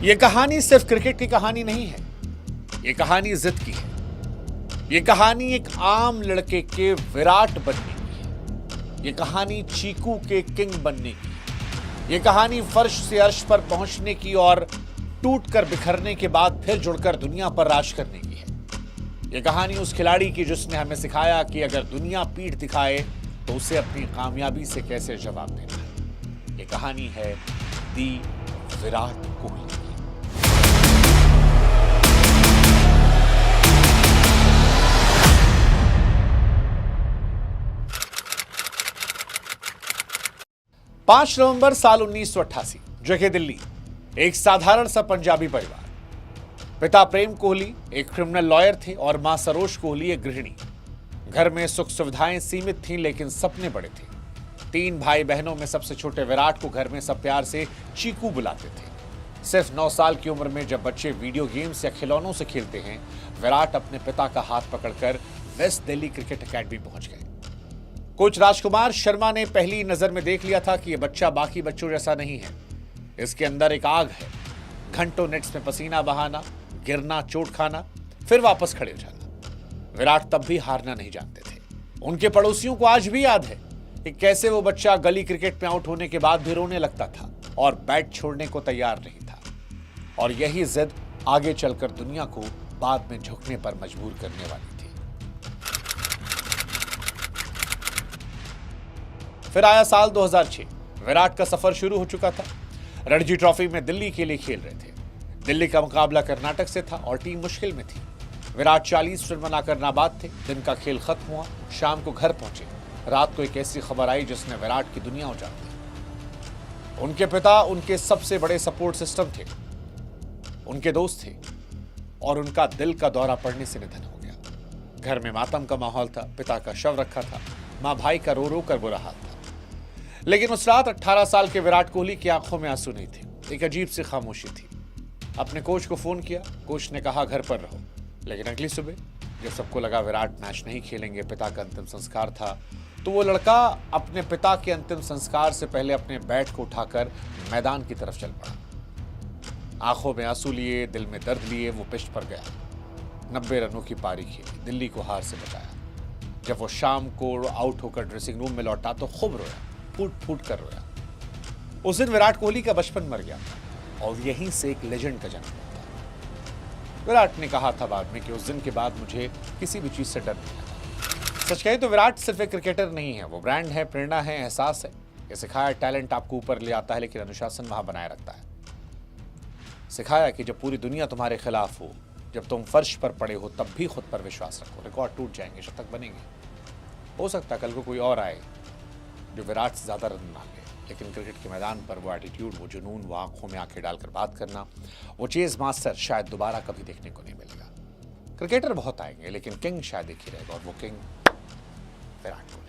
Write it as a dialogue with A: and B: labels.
A: ये कहानी सिर्फ क्रिकेट की कहानी नहीं है, ये कहानी जिद की है। ये कहानी एक आम लड़के के विराट बनने की है। ये कहानी चीकू के किंग बनने की है। ये कहानी फर्श से अर्श पर पहुंचने की और टूटकर बिखरने के बाद फिर जुड़कर दुनिया पर राज करने की है। ये कहानी उस खिलाड़ी की जिसने हमें सिखाया कि अगर दुनिया पीठ दिखाए तो उसे अपनी कामयाबी से कैसे जवाब देना है। ये कहानी है दी विराट कोहली की। पांच नवंबर साल 1988, जगह दिल्ली। एक साधारण सा पंजाबी परिवार। पिता प्रेम कोहली एक क्रिमिनल लॉयर थे और मां सरोज कोहली एक गृहिणी। घर में सुख सुविधाएं सीमित थीं लेकिन सपने बड़े थे। 3 भाई बहनों में सबसे छोटे विराट को घर में सब प्यार से चीकू बुलाते थे। सिर्फ 9 साल की उम्र में जब बच्चे वीडियो गेम्स या खिलौनों से खेलते हैं, विराट अपने पिता का हाथ पकड़कर वेस्ट दिल्ली क्रिकेट एकेडमी पहुंच गए। कोच राजकुमार शर्मा ने पहली नजर में देख लिया था कि यह बच्चा बाकी बच्चों जैसा नहीं है। इसके अंदर एक आग है। घंटों नेट्स में पसीना बहाना, गिरना, चोट खाना, फिर वापस खड़े हो जाना। विराट तब भी हारना नहीं जानते थे। उनके पड़ोसियों को आज भी याद है कि कैसे वो बच्चा गली क्रिकेट में आउट होने के बाद भी रोने लगता था और बैट छोड़ने को तैयार नहीं था। और यही जिद आगे चलकर दुनिया को बाद में झुकने पर मजबूर करने वाली थी। फिर आया साल 2006। विराट का सफर शुरू हो चुका था। रणजी ट्रॉफी में दिल्ली के लिए खेल रहे थे। दिल्ली का मुकाबला कर्नाटक से था और टीम मुश्किल में थी। विराट 40 रन बनाकर नाबाद थे। दिन का खेल खत्म हुआ, शाम को घर पहुंचे। रात को एक ऐसी खबर आई जिसने विराट की दुनिया उजाड़ दी। उनके पिता उनके सबसे बड़े सपोर्ट सिस्टम थे, उनके दोस्त थे और उनका दिल का दौरा पड़ने से निधन हो गया। घर में मातम का माहौल था। पिता का शव रखा था। मां भाई का रो रो कर बुरा हाल था। लेकिन उस रात 18 साल के विराट कोहली की आंखों में आंसू नहीं थे। एक अजीब सी खामोशी थी। अपने कोच को फोन किया। कोच ने कहा घर पर रहो। लेकिन अगली सुबह जब सबको लगा विराट मैच नहीं खेलेंगे, पिता का अंतिम संस्कार था, तो वो लड़का अपने पिता के अंतिम संस्कार से पहले अपने बैट को उठाकर मैदान की तरफ चल पड़ा। आंखों में आंसू लिए, दिल में दर्द लिए वो पिच पर गया। 90 रनों की पारी खेली, दिल्ली को हार से बचाया। जब वो शाम को आउट होकर ड्रेसिंग रूम में लौटा तो खूब रोया, फूट फूट कर रोया। उस दिन विराट कोहली का बचपन मर गया था और यहीं से एक लेजेंड का जन्म हुआ था। विराट ने कहा था बाद में कि उस दिन के बाद मुझे किसी भी चीज से डर नहीं लगा। सच कहे तो विराट सिर्फ एक क्रिकेटर नहीं है, वो ब्रांड है, प्रेरणा है, एहसास है। ये सिखाया टैलेंट आपको ऊपर ले आता है लेकिन अनुशासन वहां बनाए रखता है। सिखाया कि जब पूरी दुनिया तुम्हारे खिलाफ हो, जब तुम फर्श पर पड़े हो, तब भी खुद पर विश्वास रखो। रिकॉर्ड टूट जाएंगे, शतक बनेंगे। हो सकता है कल को कोई और आए जो विराट से ज्यादा रन ना ले, लेकिन क्रिकेट के मैदान पर वो एटीट्यूड, वो जुनून, वो आंखों में आंखें डालकर बात करना, वो चेज मास्टर शायद दोबारा कभी देखने को नहीं मिलेगा। क्रिकेटर बहुत आएंगे लेकिन किंग शायद एक ही रहेगा और वो किंग विराट कोहली।